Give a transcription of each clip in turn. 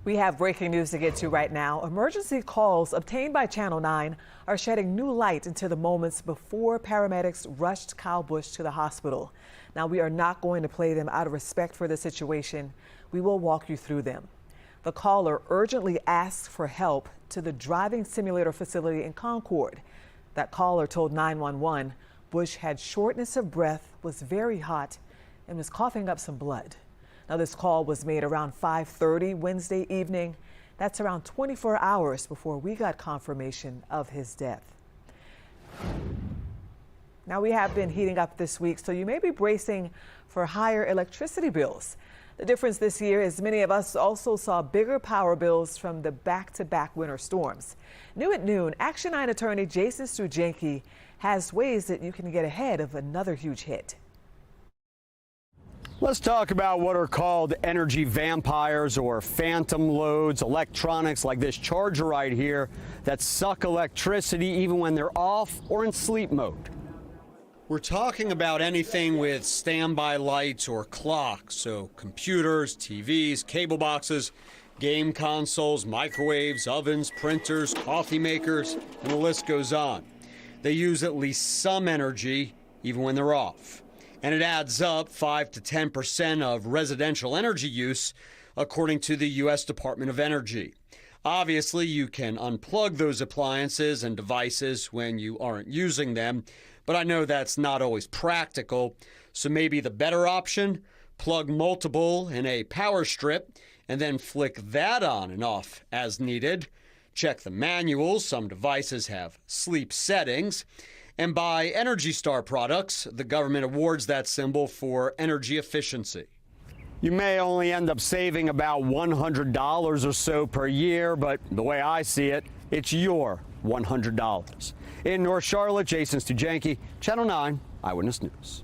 We have breaking news to get to right now. Emergency calls obtained by Channel 9 are shedding new light into the moments before paramedics rushed Kyle Busch to the hospital. Now, we are not going to play them out of respect for the situation. We will walk you through them. The caller urgently asked for help to the driving simulator facility in Concord. That caller told 911 Busch had shortness of breath, was very hot, and was coughing up some blood. Now, this call was made around 5:30 Wednesday evening. That's around 24 hours before we got confirmation of his death. Now, we have been heating up this week, so you may be bracing for higher electricity bills. The difference this year is many of us also saw bigger power bills from the back-to-back winter storms. New at noon, Action 9 attorney Jason Stujenki has ways that you can get ahead of another huge hit. Let's talk about what are called energy vampires or phantom loads, electronics like this charger right here that suck electricity even when they're off or in sleep mode. We're talking about anything with standby lights or clocks, so computers, TVs, cable boxes, game consoles, microwaves, ovens, printers, coffee makers, and the list goes on. They use at least some energy even when they're off. And it adds up 5 to 10% of residential energy use, according to the U.S. Department of Energy. Obviously, you can unplug those appliances and devices when you aren't using them, but I know that's not always practical. So maybe the better option, plug multiple in a power strip and then flick that on and off as needed. Check the manuals. Some devices have sleep settings. And buy Energy Star products. The government awards that symbol for energy efficiency. You may only end up saving about $100 or so per year, but the way I see it, it's your $100. In North Charlotte, Jason Stujenki, Channel 9 Eyewitness News.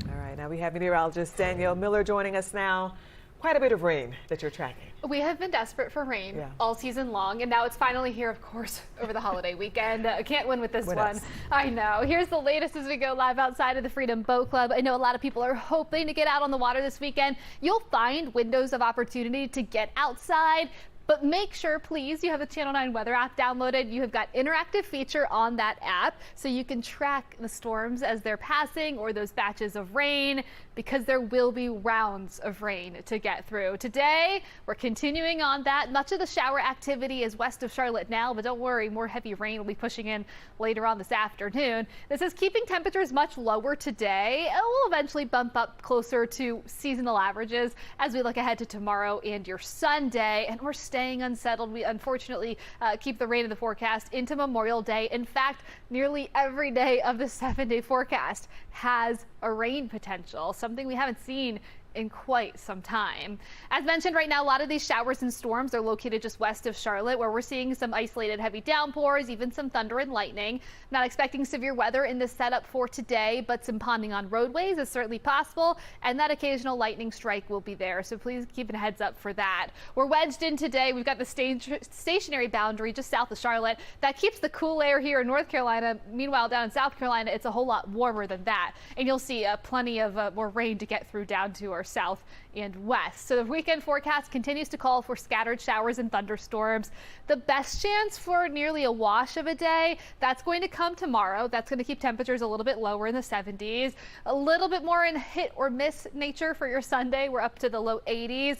All right, now we have meteorologist Danielle Miller joining us now. Quite a bit of rain that you're tracking. We have been desperate for rain all season long, and now it's finally here, of course, over the holiday weekend. Can't win with this one. I know. Here's the latest as we go live outside of the Freedom Boat Club. I know a lot of people are hoping to get out on the water this weekend. You'll find windows of opportunity to get outside. But make sure, please, you have the Channel 9 weather app downloaded. You have got interactive feature on that app so you can track the storms as they're passing or those batches of rain, because there will be rounds of rain to get through. Today, we're continuing on that. Much of the shower activity is west of Charlotte now, but don't worry, more heavy rain will be pushing in later on this afternoon. This is keeping temperatures much lower today. It will eventually bump up closer to seasonal averages as we look ahead to tomorrow and your Sunday. And we're staying unsettled. We unfortunately keep the rain in the forecast into Memorial Day. In fact, nearly every day of the 7-day forecast has a rain potential, something we haven't seen in quite some time. As mentioned, right now, a lot of these showers and storms are located just west of Charlotte, where we're seeing some isolated heavy downpours, even some thunder and lightning. Not expecting severe weather in this setup for today, but some ponding on roadways is certainly possible, and that occasional lightning strike will be there. So please keep a heads up for that. We're wedged in today. We've got the stationary boundary just south of Charlotte that keeps the cool air here in North Carolina. Meanwhile, down in South Carolina, it's a whole lot warmer than that, and you'll see plenty of more rain to get through down to our south and west. So the weekend forecast continues to call for scattered showers and thunderstorms. The best chance for nearly a wash of a day, that's going to come tomorrow. That's going to keep temperatures a little bit lower in the 70s. A little bit more in hit or miss nature for your Sunday. We're up to the low 80s.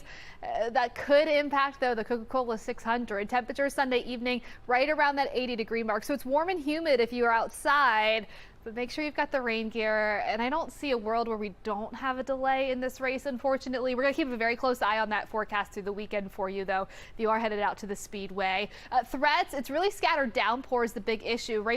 That could impact, though, the Coca-Cola 600. Temperatures Sunday evening right around that 80-degree mark. So it's warm and humid if you are outside. But make sure you've got the rain gear, and I don't see a world where we don't have a delay in this race, unfortunately. We're going to keep a very close eye on that forecast through the weekend for you, though, if you are headed out to the Speedway. Threats, it's really scattered downpours, the big issue. Rain